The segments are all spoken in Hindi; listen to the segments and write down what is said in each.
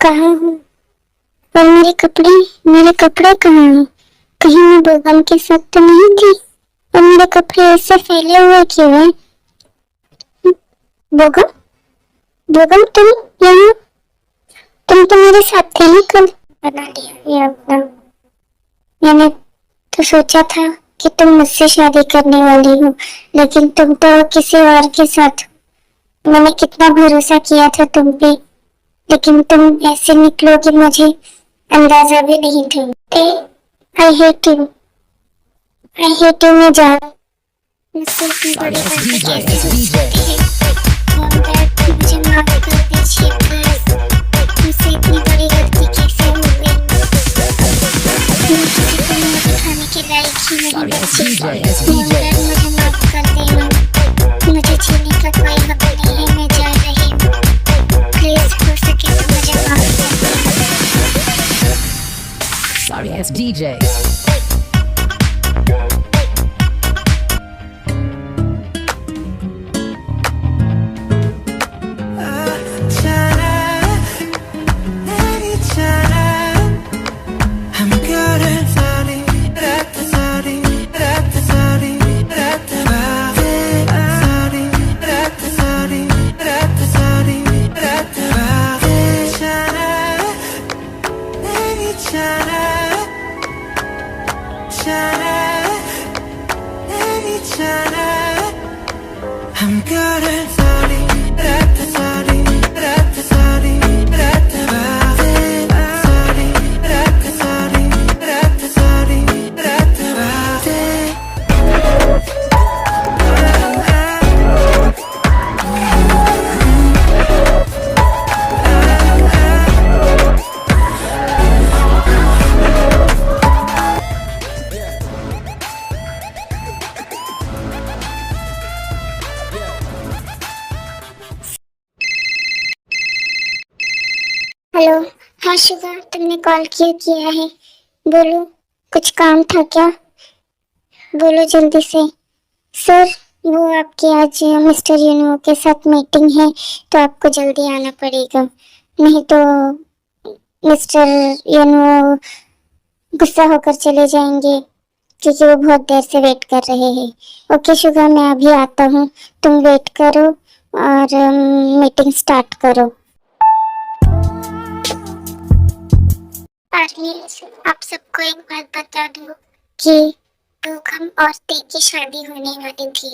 कहाँ हूँ और मेरे कपड़े कहाँ हैं? कहीं मैं बेगम के साथ तो नहीं थी और मेरे कपड़े ऐसे फैले हुए क्यों हैं? बेगम, बेगम तुम यहाँ? तुम तो मेरे साथ थे ना कल। बना लिया ये अपना। मैंने तो सोचा था कि तुम मुझसे शादी करने वाली हो, लेकिन तुम तो किसी और के साथ। मैंने कितना भरोसा किया था तुम पे, लेकिन तुम ऐसे निकलोगे मुझे अंदाजा भी नहीं था। I hate you, I hate you. मैं जा मुझसे इतनी बड़ी गलती कैसे हो सकती है? मॉम डैड मुझे माफ कर दीजिए प्लीज। मुझसे इतनी बड़ी गलती कैसे हो गई? मैं किसी को मुंह दिखाने के लायक ही नहीं बची। मॉम डैड मुझे माफ कर देना। मुझे जीने का कोई हक नहीं है। मैं जा रही हूँ। प्लीज हो सके तो मुझे माफ कर देना। Sorry, it's DJ. हेलो, हाँ शुभा, तुमने कॉल क्यों किया है? बोलो, कुछ काम था क्या? बोलो जल्दी से। सर, वो आपकी आज मिस्टर यूनो के साथ मीटिंग है, तो आपको जल्दी आना पड़ेगा, नहीं तो मिस्टर यूनो गुस्सा होकर चले जाएंगे, क्योंकि वो बहुत देर से वेट कर रहे हैं। ओके शुभा, मैं अभी आता हूँ, तुम वेट करो और मीटिंग स्टार्ट करो। आप सबको एक बात बता दूं कि बेगम और ते की शादी होने वाली थी,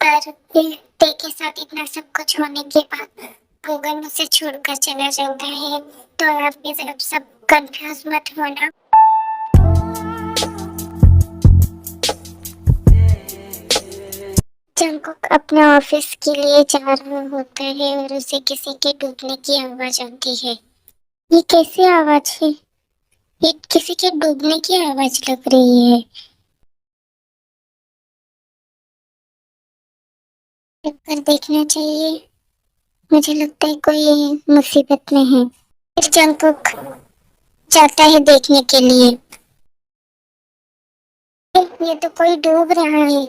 पर ते के साथ इतना सब कुछ होने के बाद बेगम उसे छोड़कर चला जाता है, तो आप भी सब कंफ्यूज मत होना। जंकुक अपने ऑफिस के लिए जा रहा होता है और उसे किसी के डूबने की आवाज आती है। ये कैसी आवाज है? ये किसी के डूबने की आवाज लग रही है। पर देखना चाहिए, मुझे लगता है कोई मुसीबत में है। फिर जंकुक जाता है देखने के लिए। ये तो कोई डूब रहा है,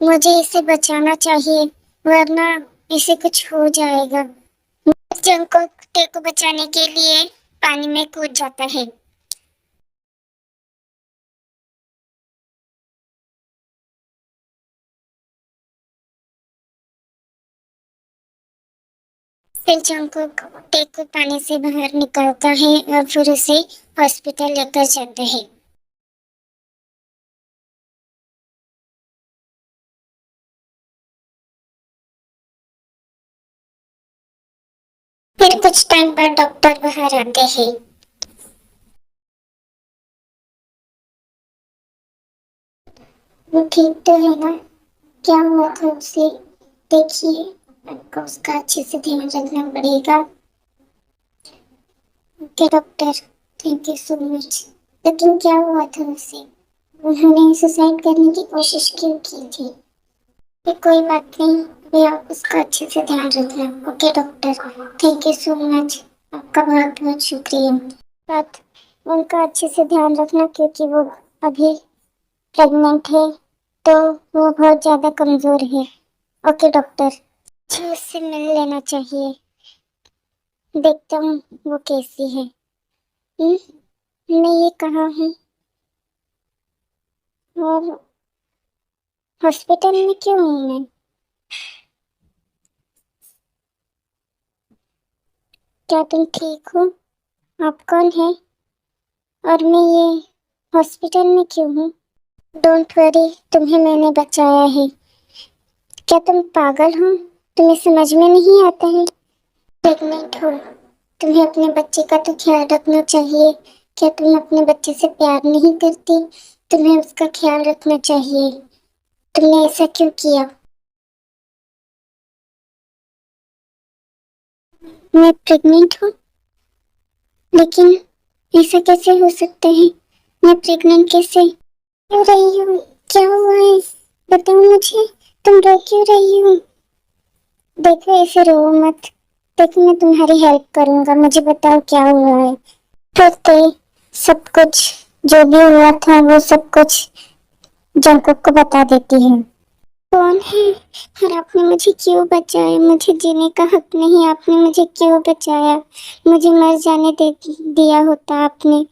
मुझे इसे बचाना चाहिए वरना इसे कुछ हो जाएगा। जंकुक ते को बचाने के लिए पानी में कूद जाता है। फिर जंकुक ते को पानी से बाहर निकालता है और फिर उसे हॉस्पिटल लेकर जाता है। फिर कुछ टाइम बाद डॉक्टर बाहर आते हैं। वो ठीक तो है ना? क्या हुआ था उसे? देखिए, आपको उसका अच्छे से ध्यान रखना पड़ेगा। Okay doctor, thank you so much. लेकिन क्या हुआ था उसे? उन्होंने सुसाइड करने की कोशिश क्यों की थी? ये कोई बात नहीं, अभी आप उसका अच्छे से ध्यान रखना। Okay doctor, thank you so much. आपका बहुत बहुत शुक्रिया। बात उनका अच्छे से ध्यान रखना, क्योंकि वो अभी प्रेग्नेंट है, तो वो बहुत ज़्यादा कमज़ोर है। ओके डॉक्टर, मुझे उससे मिल लेना चाहिए। देखता हूँ वो कैसी है। हम्म, मैं ये कहाँ हूँ और हॉस्पिटल में क्यों हूँ मैं? क्या तुम ठीक हो? आप कौन है और मैं ये हॉस्पिटल में क्यों हूँ? डोंट वरी, तुम्हें मैंने बचाया है। क्या तुम पागल हो? तुम्हें समझ में नहीं आता है? प्रेग्नेंट हो, तुम्हें अपने बच्चे का तो ख्याल रखना चाहिए। क्या तुम अपने बच्चे से प्यार नहीं करती? तुम्हें उसका ख्याल रखना चाहिए। तुमने ऐसा क्यों किया? मैं प्रेग्नेंट हूँ, लेकिन ऐसा कैसे हो सकता है? मैं प्रेग्नेंट कैसे हो रही हूँ? क्या हुआ है? बताओ मुझे, तुम रो क्यों रही हो? देखो, ऐसे रो मत। देखो, मैं तुम्हारी हेल्प करूंगा। मुझे बताओ क्या हुआ है। फिर तो सब कुछ, जो भी हुआ था वो सब कुछ जंकुक को बता देती है। कौन है और आपने मुझे क्यों बचाया? मुझे जीने का हक नहीं, आपने मुझे क्यों बचाया? मुझे मर जाने दिया होता आपने।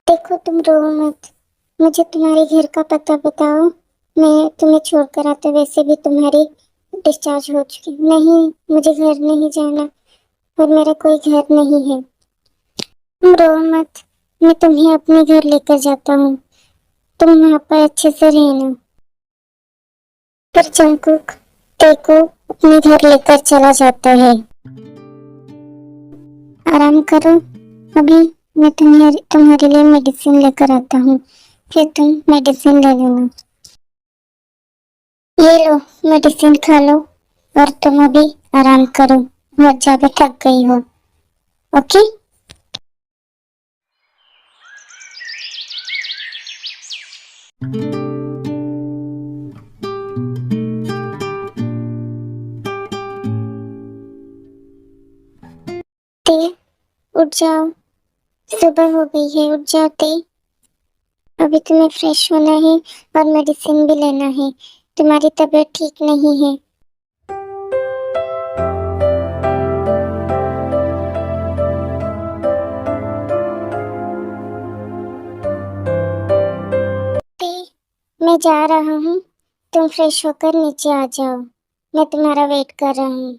देखो, तुम रो मत। मुझे तुम्हारे घर का पता बताओ। मैं तुम्हें छोड़कर आते वैसे भी तुम्हारी डिस्चार्ज हो चुकी। नहीं, मुझे घर नहीं जाना और मेरा कोई घर नहीं है। तुम रो मत, मैं तुम्हें अपने घर लेकर जाता हूँ। तुम वहाँ पर अच्छे से रहना। फिर जंकुक देखो अपने घर लेकर चला जाता है। आराम करो, अभी मैं तुम्हारे लिए मेडिसिन लेकर आता हूँ, फिर तुम मेडिसिन ले लेना। ये लो, मेडिसिन खा लो और तुम अभी आराम करो। बहुत ज्यादा थक गई हो। ओके। ते उठ जाओ, सुबह हो गई है, उठ जाओ ते। अभी तुम्हें फ्रेश होना है और मेडिसिन भी लेना है। तुम्हारी तबीयत ठीक नहीं है। ते, मैं जा रहा हूँ, तुम फ्रेश होकर नीचे आ जाओ। मैं तुम्हारा वेट कर रहा हूँ।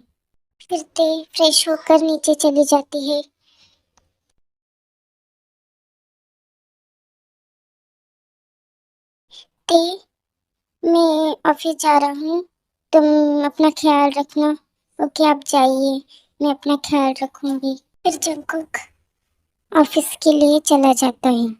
फिर ते फ्रेश होकर नीचे चली जाती है। ते, मैं ऑफिस जा रहा हूँ, तुम अपना ख्याल रखना। ओके, आप जाइए, मैं अपना ख्याल रखूंगी। फिर जंकुक ऑफिस के लिए चला जाता है।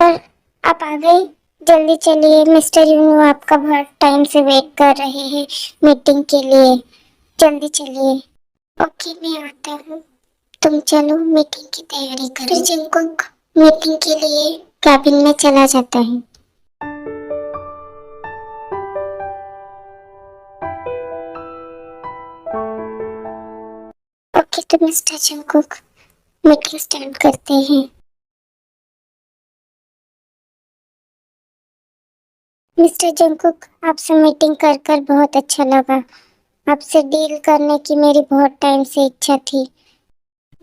और आप आ गए? जल्दी चलिए, मिस्टर यूनू आपका बहुत टाइम से वेट कर रहे हैं मीटिंग के लिए। जल्दी चलिए। ओके, मैं आता हूँ। तुम चलो मीटिंग की तैयारी करो। फिर जंकुक मीटिंग के लिए कैबिन में चला जाता है। ओके, तो मिस्टर जंकुक मीटिंग स्टार्ट करते हैं। मिस्टर जंकुक, आपसे मीटिंग कर कर बहुत अच्छा लगा। आपसे डील करने की मेरी बहुत टाइम से इच्छा थी।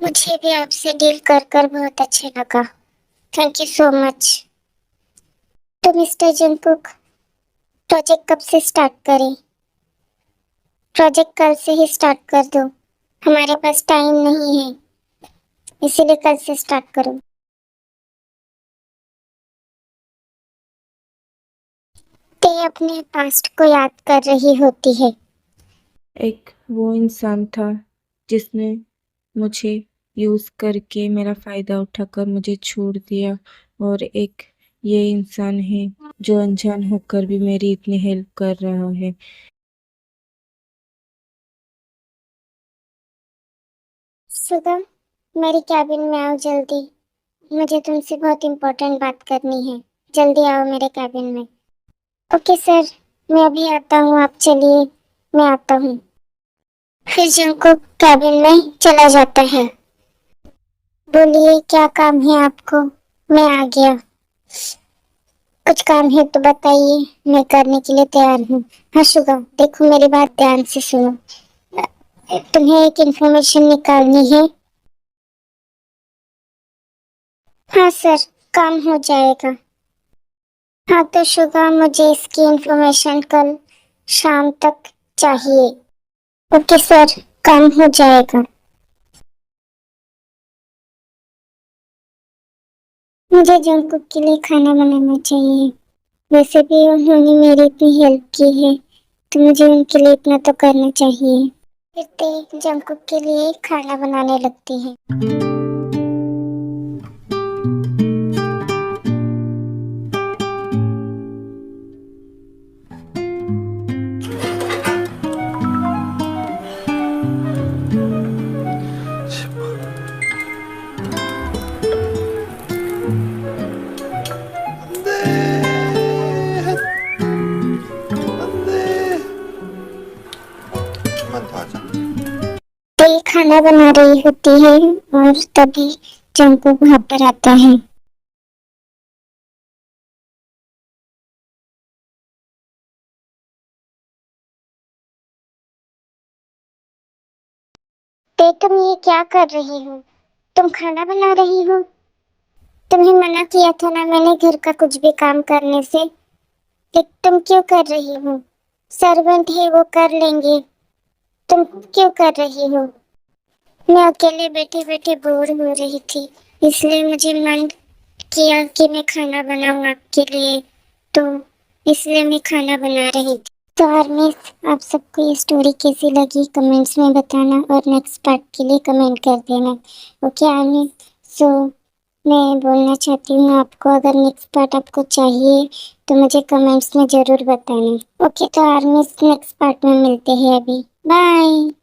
मुझे भी आपसे डील कर कर बहुत अच्छा लगा। Thank you so much. तो मिस्टर जंकुक, प्रोजेक्ट कब से स्टार्ट करें? प्रोजेक्ट कल से ही स्टार्ट कर दो। हमारे पास टाइम नहीं है, इसीलिए कल से स्टार्ट करो। ते अपने पास्ट को याद कर रही होती है। एक वो इंसान था जिसने मुझे यूज़ करके मेरा फ़ायदा उठाकर मुझे छोड़ दिया, और एक ये इंसान है जो अनजान होकर भी मेरी इतनी हेल्प कर रहा है। सुगम, मेरी कैबिन में आओ जल्दी, मुझे तुमसे बहुत इम्पोर्टेंट बात करनी है। जल्दी आओ मेरे कैबिन में। ओके सर, मैं अभी आता हूँ, आप चलिए, मैं आता हूँ। फिर जंकुक कैबिन में चला जाता है। बोलिए क्या काम है आपको? मैं आ गया। कुछ काम है तो बताइए, मैं करने के लिए तैयार हूँ। हाँ शुगम, देखो मेरी बात ध्यान से सुनो। तुम्हें एक इंफॉर्मेशन निकालनी है। हाँ सर, काम हो जाएगा। हाँ तो शुगम, मुझे इसकी इंफॉर्मेशन कल शाम तक चाहिए। ओके सर, काम हो जाएगा। मुझे जंकुक के लिए खाना बनाना चाहिए। वैसे भी उन्होंने मेरी इतनी हेल्प की है, तो मुझे उनके लिए इतना तो करना चाहिए। फिर ते जंकुक के लिए खाना बनाने लगती है। ते खाना बना रही होती है और तभी जंकुक वहां पर आता है। ते तुम ये क्या कर रही हो? तुम खाना बना रही हो? तुम्हें मना किया था ना मैंने घर का कुछ भी काम करने से। लेकिन तुम क्यों कर रही हो? सर्वेंट है, वो कर लेंगे। तुम क्यों कर रही हो? मैं अकेले बैठे बैठे बोर हो रही थी, इसलिए मुझे मन किया कि मैं खाना बनाऊं आपके लिए, तो इसलिए मैं खाना बना रही थी। तो आर्मी, आप सबको ये स्टोरी कैसी लगी कमेंट्स में बताना, और नेक्स्ट पार्ट के लिए कमेंट कर देना। ओके आर्मी, सो मैं बोलना चाहती हूँ आपको, अगर नेक्स्ट पार्ट आपको चाहिए तो मुझे कमेंट्स में ज़रूर बताना। ओके तो आर्मी, नेक्स्ट पार्ट में मिलते हैं। अभी बाय।